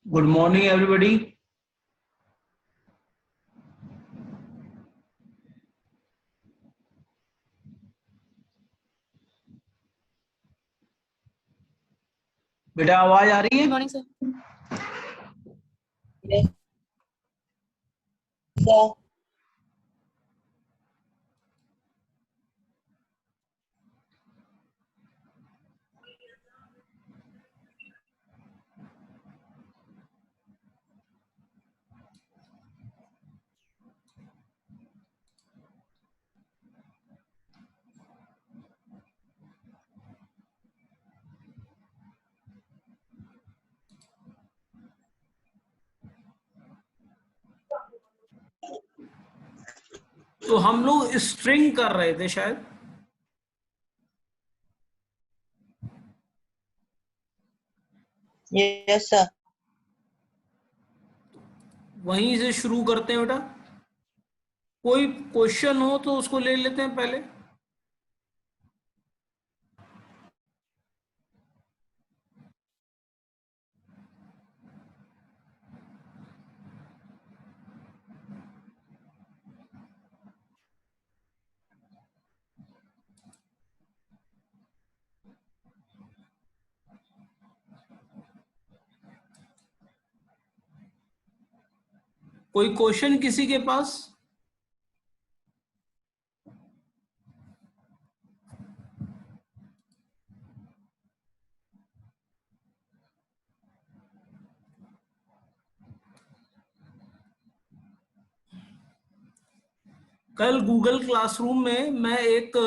Good morning, everybody. बेटा आवाज आ रही है? Morning sir. Yes, sir. तो हम लोग स्ट्रिंग कर रहे थे शायद। Yes, sir. वहीं से शुरू करते हैं बेटा। कोई क्वेश्चन हो तो उसको ले लेते हैं पहले। कोई क्वेश्चन किसी के पास? कल गूगल क्लासरूम में मैं एक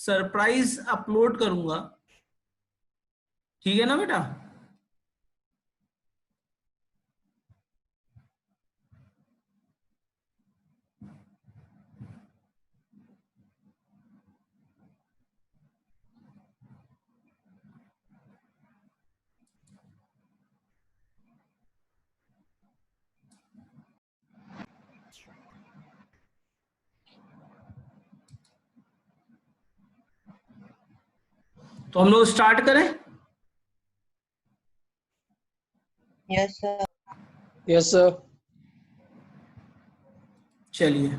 सरप्राइज अपलोड करूंगा, ठीक है ना बेटा? तो हम लोग स्टार्ट करें। Yes, sir. Yes sir. चलिए,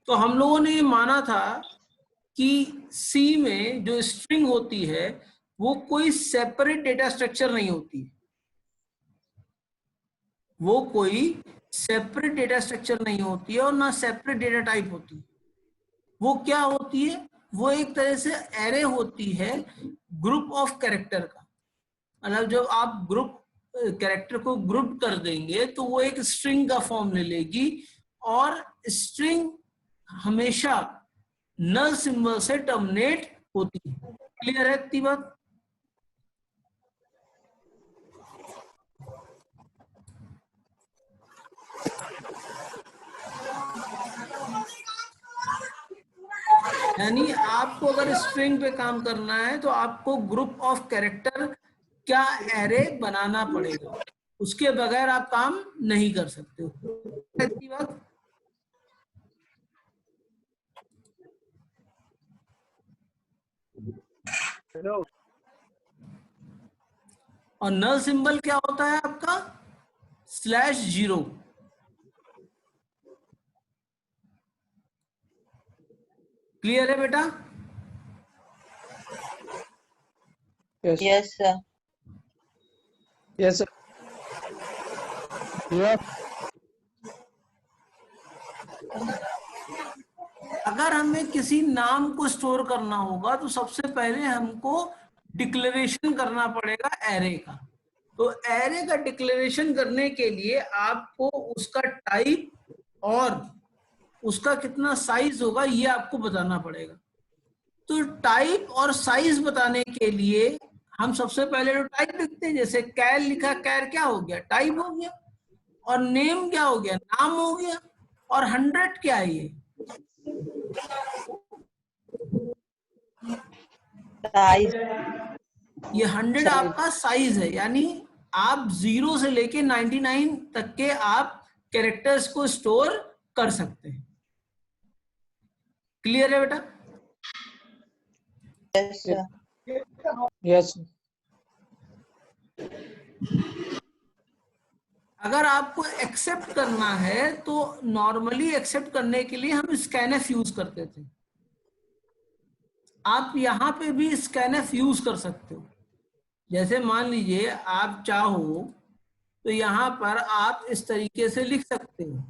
तो हम लोगों ने ये माना था कि सी में जो स्ट्रिंग होती है वो कोई सेपरेट डेटा स्ट्रक्चर नहीं होती, वो कोई सेपरेट डेटा स्ट्रक्चर नहीं होती है और ना सेपरेट डेटा टाइप होती है। वो क्या होती है? वो एक तरह से एरे होती है ग्रुप ऑफ कैरेक्टर का। मतलब जब आप ग्रुप कैरेक्टर को ग्रुप कर देंगे तो वो एक स्ट्रिंग का फॉर्म ले लेगी, और स्ट्रिंग हमेशा नल सिंबल से टर्मिनेट होती है। क्लियर है इतनी बात? यानी आपको अगर स्ट्रिंग पे काम करना है तो आपको ग्रुप ऑफ कैरेक्टर क्या एरे बनाना पड़ेगा, उसके बगैर आप काम नहीं कर सकते हो। इतनी बात? और नल सिंबल क्या होता है आपका? /0। क्लियर है बेटा? Yes Yes, sir. Yes sir. अगर हमें किसी नाम को स्टोर करना होगा तो सबसे पहले हमको डिक्लेरेशन करना पड़ेगा एरे का। तो एरे का डिक्लेरेशन करने के लिए आपको उसका टाइप और उसका कितना साइज होगा ये आपको बताना पड़ेगा। तो टाइप और साइज बताने के लिए हम सबसे पहले तो टाइप लिखते हैं। जैसे कैर लिखा, कैर क्या हो गया? टाइप हो गया। और नेम क्या हो गया? नाम हो गया। और 100 क्या है? ये Size. ये 100 Size. आपका साइज है, यानी आप 0 से लेके 99 तक के आप कैरेक्टर्स को स्टोर कर सकते हैं। क्लियर है बेटा? Yes, sir. Yes. अगर आपको एक्सेप्ट करना है तो नॉर्मली एक्सेप्ट करने के लिए हम स्कैनफ यूज करते थे। आप यहां पे भी स्कैनफ यूज कर सकते हो। जैसे मान लीजिए आप चाहो तो यहां पर आप इस तरीके से लिख सकते हो।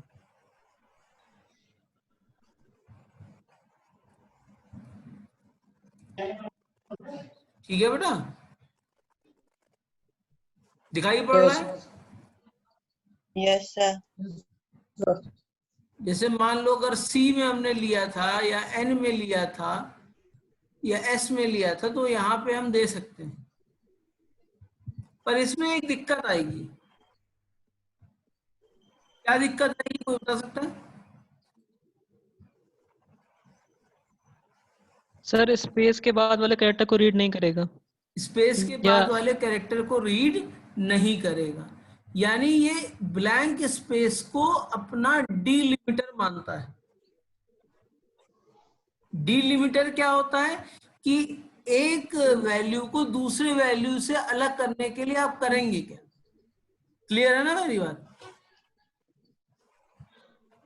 ठीक है बेटा? दिखाई पड़ रहा Yes. है? Yes, sir. Sir. जैसे मान लो अगर सी में हमने लिया था या एन में लिया था या एस में लिया था तो यहां पे हम दे सकते हैं, पर इसमें एक दिक्कत आएगी। क्या दिक्कत आएगी, कोई बता सकता है? सर स्पेस के बाद वाले कैरेक्टर को रीड नहीं करेगा स्पेस के या बाद वाले कैरेक्टर को रीड नहीं करेगा, यानी ये ब्लैंक स्पेस को अपना डीलिमिटर मानता है। डीलिमिटर क्या होता है कि एक वैल्यू को दूसरे वैल्यू से अलग करने के लिए आप करेंगे क्या। क्लियर है ना मेरी बात?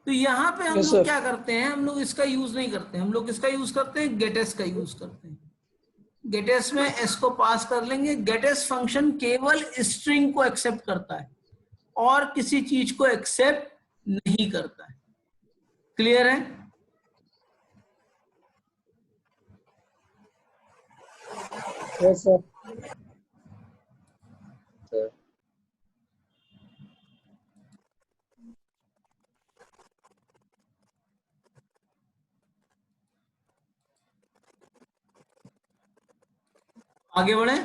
तो यहाँ पे हम Yes, लोग sir. क्या करते हैं, हम लोग इसका यूज नहीं करते, हम लोग इसका यूज करते हैं, गेटेस का यूज करते हैं। गेटेस में एस को पास कर लेंगे। गेटेस फंक्शन केवल स्ट्रिंग को एक्सेप्ट करता है और किसी चीज को एक्सेप्ट नहीं करता है। क्लियर है? Yes, sir. Sir. आगे बढ़े।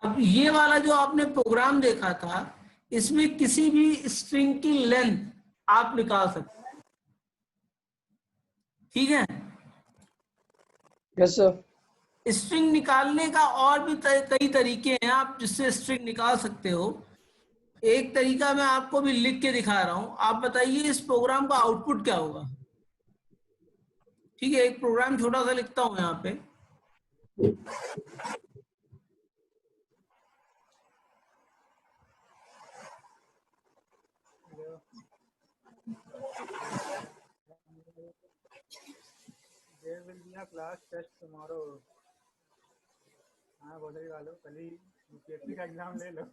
अब ये वाला जो आपने प्रोग्राम देखा था, इसमें किसी भी स्ट्रिंग की लेंथ आप निकाल सकते हैं। ठीक है? Yes, sir. स्ट्रिंग निकालने का और भी कई तरीके हैं आप जिससे स्ट्रिंग निकाल सकते हो। एक तरीका मैं आपको भी लिख के दिखा रहा हूं। आप बताइए इस प्रोग्राम का आउटपुट क्या होगा। ठीक है, एक प्रोग्राम छोटा सा लिखता हूं यहाँ पे। There will be a class test tomorrow. हाँ बोल रही वालों कल ही यूपीएससी का एग्जाम ले लो।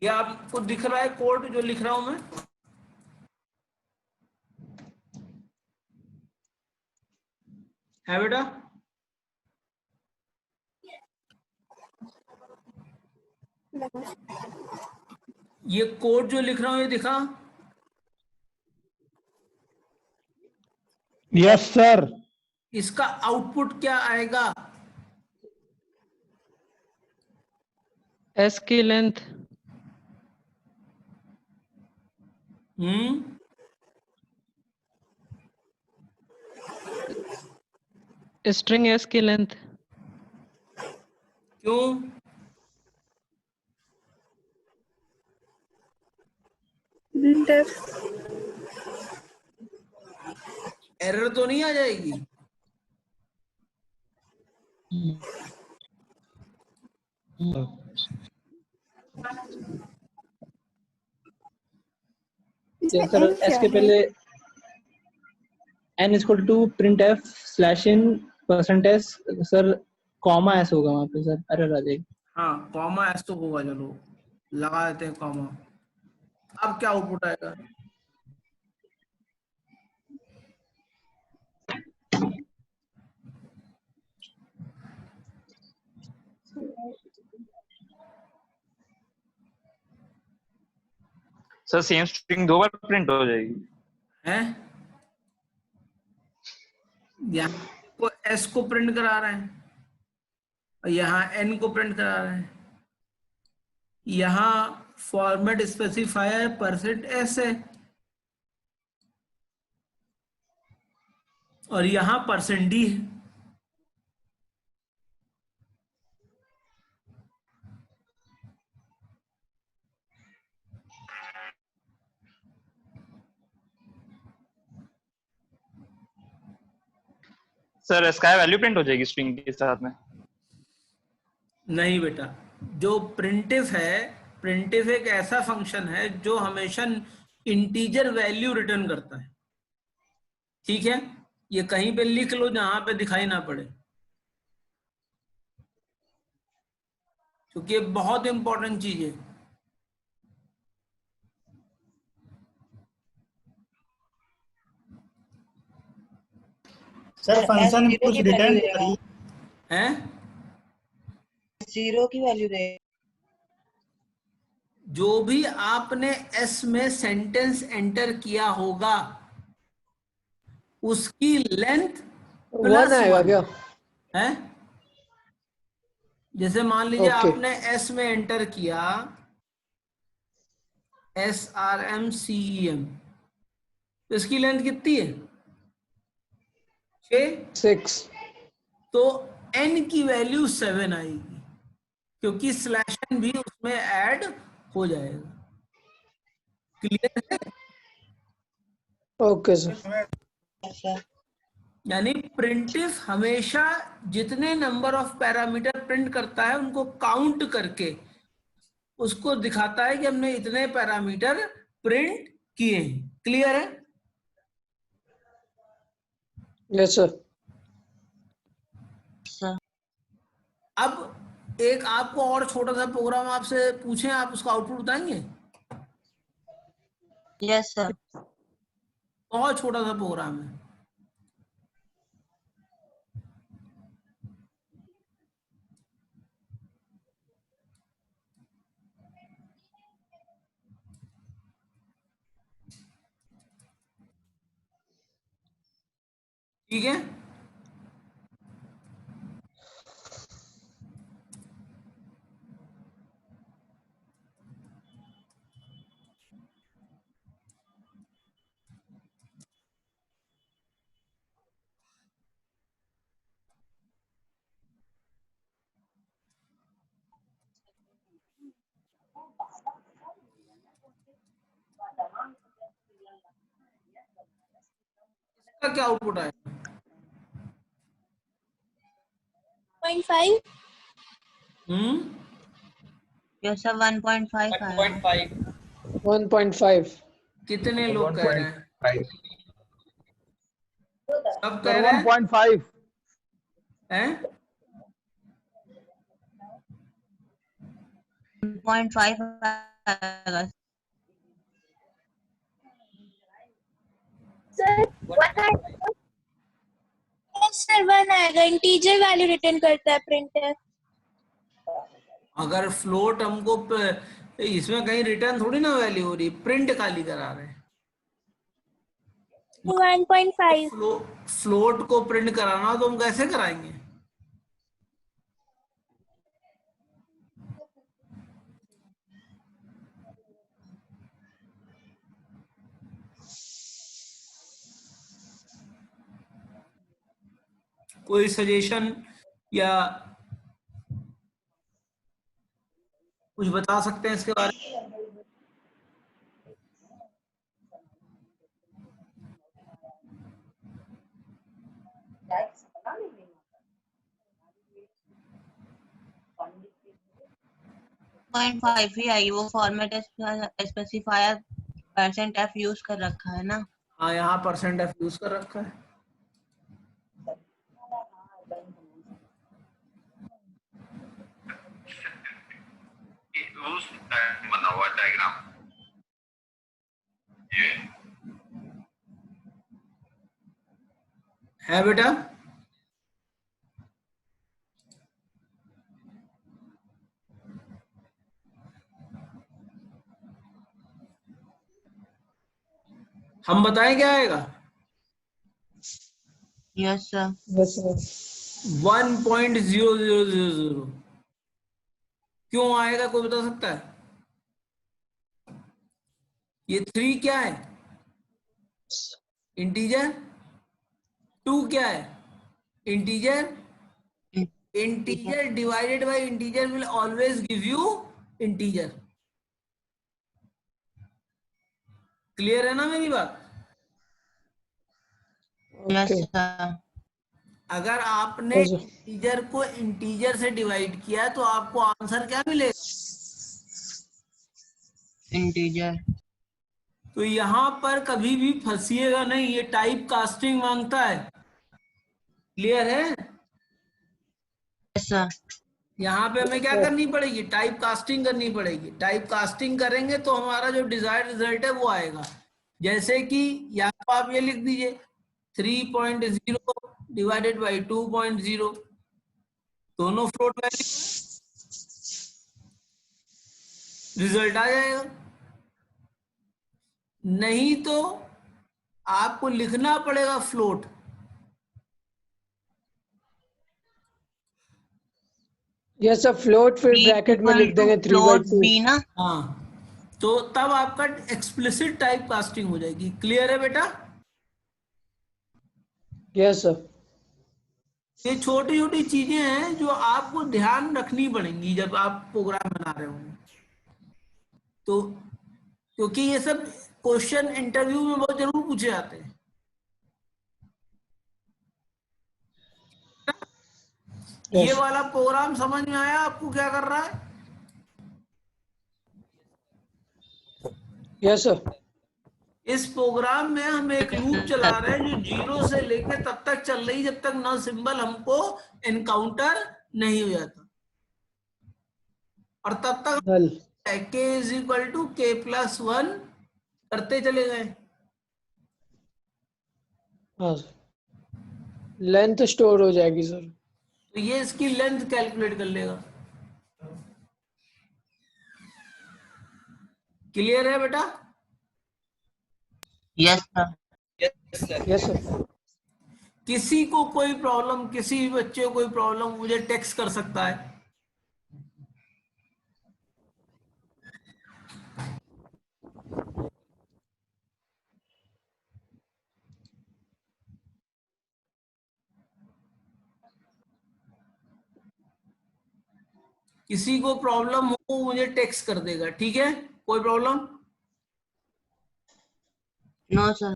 ये आपको दिख रहा है कोड जो लिख रहा हूं मैं? है बेटा? ये कोड जो लिख रहा हूं ये दिखा? Yes sir. इसका आउटपुट क्या आएगा? एस की लेंथ, स्ट्रिंग एस की लेंथ। क्यों? एरर तो नहीं आ जाएगी? यस सर, एस के पहले n equal to print f slash n percent s sir, comma s होगा वहां पे सर, एरर आ जाएगी। हाँ, कॉमा एस तो होगा, चलो लगा देते हैं कॉमा। अब क्या आउटपुट आएगा? सर सेम स्ट्रिंग 2 बार प्रिंट हो जाएगी। है यहाँ को एस को प्रिंट करा रहे हैं और यहाँ एन को प्रिंट करा रहे हैं। यहाँ फॉर्मेट स्पेसिफायर परसेंट एस है और यहाँ परसेंट डी है। सर इसका वैल्यू प्रिंट हो जाएगी स्ट्रिंग के साथ में? नहीं बेटा, जो प्रिंटिफ है, प्रिंटिफ एक ऐसा फंक्शन है जो हमेशा इंटीजर वैल्यू रिटर्न करता है। ठीक है, ये कहीं पे लिख लो जहां पे दिखाई ना पड़े, क्योंकि ये बहुत इंपॉर्टेंट चीज है। सर फंक्शन जीरो कुछ की रिटर्न वैल्यू देगा, हैं? जीरो की वैल्यू देगा। जो भी आपने एस में सेंटेंस एंटर किया होगा उसकी लेंथ प्लस 1 आएगा 1 क्या? है। जैसे मान लीजिए ओके। आपने एस में एंटर किया SRMCEM, तो इसकी लेंथ कितनी है? 6। 6। तो n की वैल्यू 7 आएगी, क्योंकि स्लैश n भी उसमें ऐड हो जाएगा। क्लियर है? Okay sir. अच्छा, यानी प्रिंटिफ हमेशा जितने नंबर ऑफ पैरामीटर प्रिंट करता है उनको काउंट करके उसको दिखाता है कि हमने इतने पैरामीटर प्रिंट किए हैं। क्लियर है? Yes sir. सर अब एक आपको और छोटा सा प्रोग्राम आपसे पूछें, आप उसका आउटपुट बताएंगे? Yes sir. बहुत छोटा सा प्रोग्राम है। ठीक है, इसका क्या आउटपुट आएगा? 0.5। यस सर, 1.5 आएगा। 1.5। कितने लोग कह रहे हैं? 1.5 सब कह रहे हैं? 1.5 हैं? 1.5 आएगा। सर सर 1 आएगा, इंटीजर वैल्यू रिटर्न करता है प्रिंटर। अगर फ्लोट हमको इसमें कहीं रिटर्न थोड़ी ना वैल्यू हो रही, प्रिंट खाली करा रहे हैं। 1.5। फ्लोट को प्रिंट कराना हो तो हम कैसे कराएंगे? कोई सजेशन या कुछ बता सकते हैं इसके बारे में? पॉइंट 5 ही आई, वो फॉर्मेट स्पेसिफायर %f यूज कर रखा है ना। हाँ, यहाँ %f यूज कर रखा है। बना हुआ डायग्राम ये है बेटा? हम बताएं क्या आएगा? Yes sir. Yes, sir. 1.0000। क्यों आएगा, कोई बता सकता है? ये 3 क्या है? इंटीजर। 2 क्या है? Integer. Integer divided by integer will always give you integer. Clear है ना मेरी बात? Yes Okay. सर। अगर आपने Yes, sir. इंटीजर को इंटीजर से डिवाइड किया तो आपको आंसर क्या मिलेगा? इंटीजर। तो यहां पर कभी भी फंसिएगा नहीं, ये टाइप कास्टिंग मांगता है। क्लियर है? Yes sir. यहाँ पे हमें क्या करनी पड़ेगी? टाइप कास्टिंग करनी पड़ेगी। टाइप कास्टिंग करेंगे तो हमारा जो डिजायर्ड रिजल्ट है वो आएगा। जैसे कि यहाँ पर आप ये लिख दीजिए 3.0 डिवाइडेड बाई 2.0, दोनों फ्लोट वैल्यू, रिजल्ट आ जाएगा। नहीं तो आपको लिखना पड़ेगा फ्लोट। Yes, sir. Float फिर ब्रैकेट में लिख देंगे 3/2. बी ना। हाँ, तो तब आपका एक्सप्लिसिट टाइप कास्टिंग हो जाएगी। क्लियर है बेटा? Yes, sir. ये छोटी छोटी चीजें हैं जो आपको ध्यान रखनी पड़ेंगी जब आप प्रोग्राम बना रहे होंगे। तो क्योंकि ये सब क्वेश्चन इंटरव्यू में बहुत जरूर पूछे जाते हैं। Yes. ये वाला प्रोग्राम समझ में आया आपको क्या कर रहा है? Yes, sir. इस प्रोग्राम में हम एक लूप चला रहे हैं जो 0 से लेके तब तक चल रही जब तक नल सिंबल हमको एनकाउंटर नहीं हो जाता, और तब तक Null. k = k+1 करते चले गए। हाँ सर, लेंथ स्टोर हो जाएगी सर। तो ये इसकी लेंथ कैलकुलेट कर लेगा। क्लियर है बेटा? Yes sir. Yes sir. किसी को कोई प्रॉब्लम, किसी भी बच्चे को कोई प्रॉब्लम मुझे टेक्स्ट कर सकता है। किसी को प्रॉब्लम हो मुझे टेक्स्ट कर देगा, ठीक है? कोई प्रॉब्लम? No sir.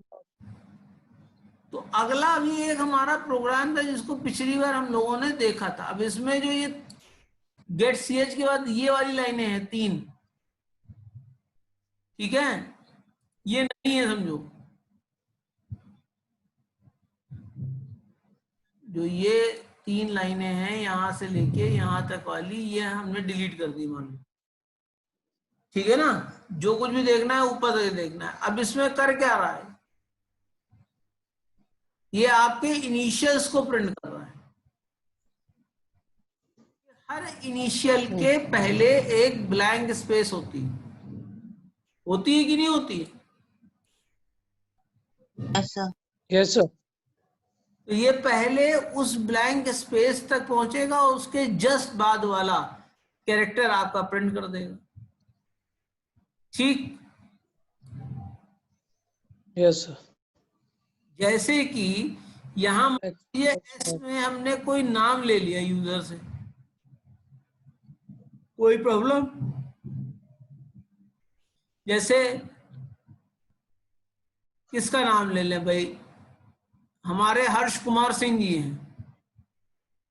तो अगला भी एक हमारा प्रोग्राम था जिसको पिछली बार हम लोगों ने देखा था। अब इसमें जो ये गेट ch के बाद ये वाली लाइनें हैं 3, ठीक है? ये नहीं है समझो, जो ये 3 लाइनें हैं यहां से लेके यहां तक वाली, ये हमने डिलीट कर दी मान लो। ठीक है ना, जो कुछ भी देखना है ऊपर से देखना है। अब इसमें कर क्या रहा है, ये आपके इनिशियल्स को प्रिंट कर रहा है। हर इनिशियल के पहले एक ब्लैंक स्पेस होती है कि नहीं होती है? Yes sir. Yes sir. तो ये पहले उस ब्लैंक स्पेस तक पहुंचेगा, उसके जस्ट बाद वाला कैरेक्टर आपका प्रिंट कर देगा। ठीक, यस सर। जैसे कि यहां ये एस में हमने कोई नाम ले लिया यूजर से, कोई प्रॉब्लम? जैसे किसका नाम ले लें भाई, हमारे हर्ष कुमार सिंह जी हैं,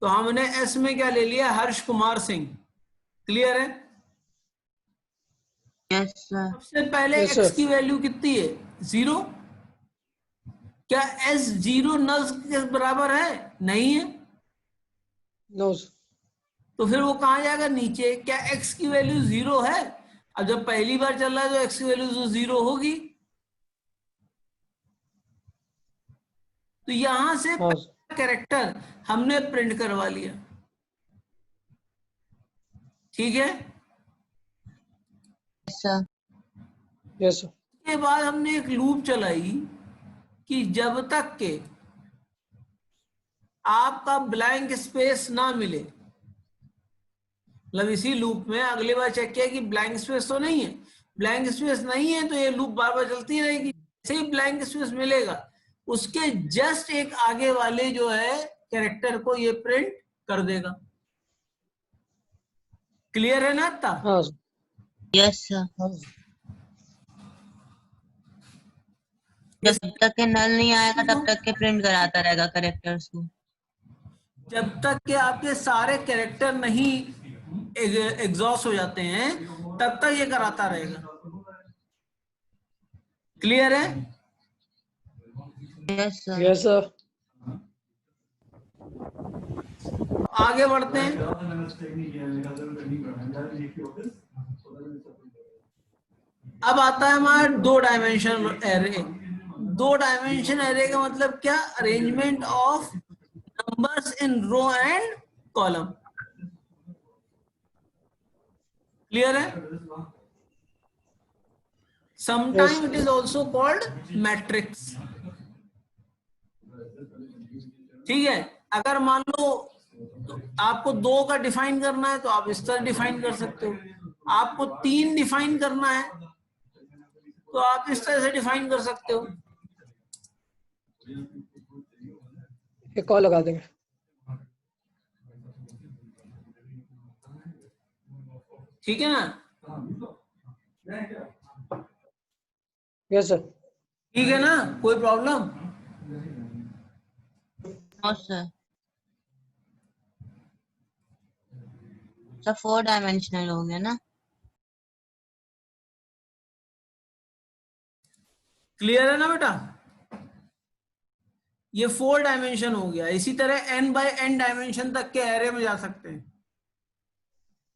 तो हमने एस में क्या ले लिया, हर्ष कुमार सिंह। क्लियर है? Yes sir. सबसे पहले Yes, एक्स sir. की वैल्यू कितनी है, 0। क्या एस 0 नल के बराबर है? नहीं है। No sir. तो फिर वो कहां जाएगा, नीचे। क्या एक्स की वैल्यू 0 है? अब जब पहली बार चल रहा है तो एक्स की वैल्यू तो 0 होगी। तो यहां से हाँ कैरेक्टर हमने प्रिंट करवा लिया। ठीक है, यस सर। Yes sir. के बाद हमने एक लूप चलाई कि जब तक के आपका ब्लैंक स्पेस ना मिले, मतलब इसी लूप में अगली बार चेक किया कि ब्लैंक स्पेस तो नहीं है। ब्लैंक स्पेस नहीं है तो ये लूप बार बार चलती रहेगी। जैसे ही ब्लैंक स्पेस मिलेगा, उसके जस्ट एक आगे वाले जो है कैरेक्टर को ये प्रिंट कर देगा। क्लियर है ना इतना? हाँ सर। Yes sir. हाँ सर। जब तक के नल नहीं आएगा तब तक के प्रिंट कराता रहेगा कैरेक्टर्स को। जब तक के आपके सारे कैरेक्टर नहीं एग्जॉस्ट हो जाते हैं तब तक ये कराता रहेगा। क्लियर है? Yes sir. Yes sir. आगे बढ़ते हैं। अब आता है हमारा 2 डायमेंशन एरे। 2 डायमेंशन एरे का मतलब क्या, arrangement of numbers in row and column. Clear है? Sometime it is also called matrix। ठीक है, अगर मान लो आपको 2 का डिफाइन करना है तो आप इस तरह डिफाइन कर सकते हो। आपको 3 डिफाइन करना है तो आप इस तरह से डिफाइन कर सकते हो। एक कॉल लगा देंगे। ठीक है ना? Yes sir. ठीक है ना, कोई problem? No sir. Sir 4 dimensional हो गया ना? क्लियर है ना बेटा? ये 4 डायमेंशन हो गया। इसी तरह n बाय n डायमेंशन तक के एरे में जा सकते हैं।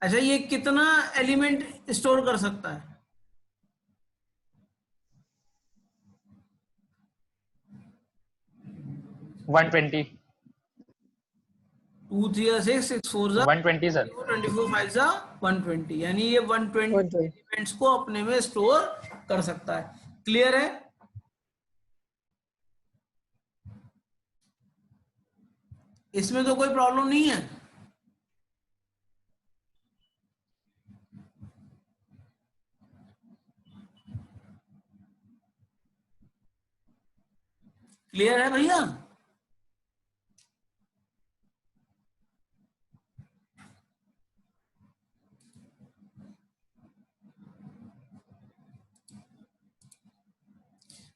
अच्छा, ये कितना एलिमेंट स्टोर कर सकता है? 120 2 3 6 6 4 120 सर। 24 5 120, यानी ये 120 120। एलिमेंट्स को अपने में स्टोर कर सकता है। क्लियर है? इसमें तो कोई प्रॉब्लम नहीं है। क्लियर है भैया?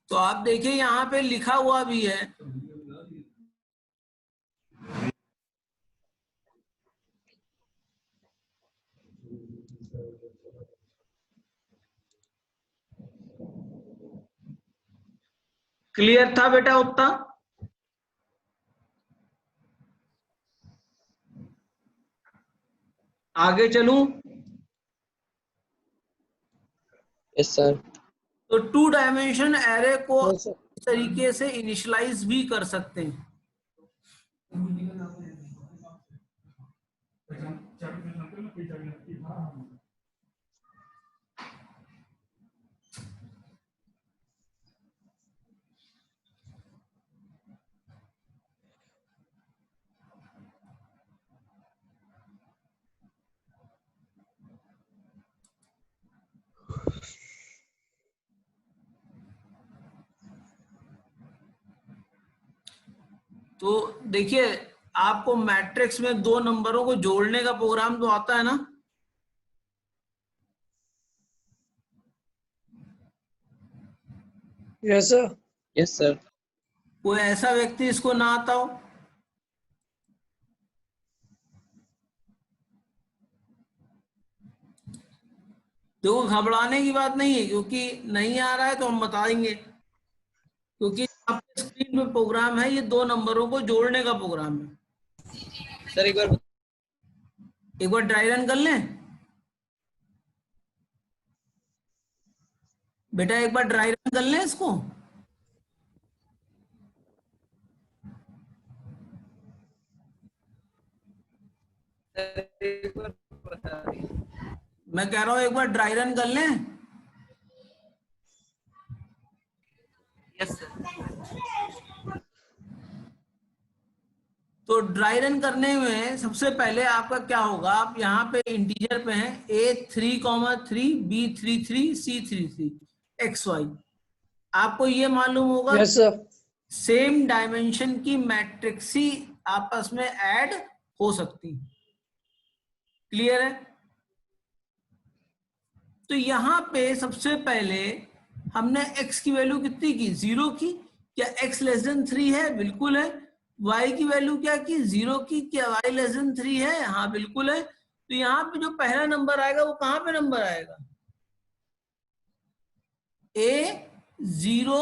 तो आप देखिए यहां पे लिखा हुआ भी है, क्लियर था बेटा उतना? आगे चलूं? Yes sir. तो 2 डायमेंशन एरे को यस सर। इस तरीके से इनिशियलाइज भी कर सकते हैं। तो देखिए, आपको मैट्रिक्स में 2 नंबरों को जोड़ने का प्रोग्राम तो आता है ना? Yes sir. Yes sir. कोई ऐसा व्यक्ति इसको ना आता हो? देखो, घबराने की बात नहीं है, क्योंकि नहीं आ रहा है तो हम बता देंगे, क्योंकि आपके स्क्रीन पे प्रोग्राम है, ये 2 नंबरों को जोड़ने का प्रोग्राम है। सर एक बार ड्राई रन कर लें बेटा, एक बार ड्राई रन कर लें इसको। मैं कह रहा हूं एक बार ड्राई रन कर लें। Yes sir. तो ड्राई रन करने में सबसे पहले आपका क्या होगा, आप यहाँ पे इंटीजर पे हैं, A3,3 B33 C33 XY। आपको ये मालूम होगा यस सर। सेम डायमेंशन की मैट्रिक्स ही आपस में ऐड हो सकती। क्लियर है? तो यहाँ पे सबसे पहले हमने x की वैल्यू कितनी की? 0 की। क्या x लेस देन 3 है? बिल्कुल है। y की वैल्यू क्या की? 0 की। क्या y लेस देन 3 है? हाँ बिल्कुल है। तो यहाँ पे जो पहला नंबर आएगा वो कहाँ पे नंबर आएगा? A0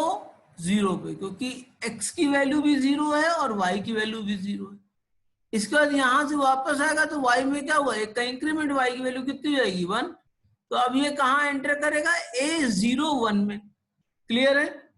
0 पे, क्योंकि x की वैल्यू भी 0 है और y की वैल्यू भी 0 है। इसके बाद यहां से वापस आएगा तो y में क्या हुआ? एक का इंक्रीमेंट, y की वैल्यू कितनी जाएगी? 1। तो अब ये कहाँ एंटर करेगा? A01 में। क्लियर है?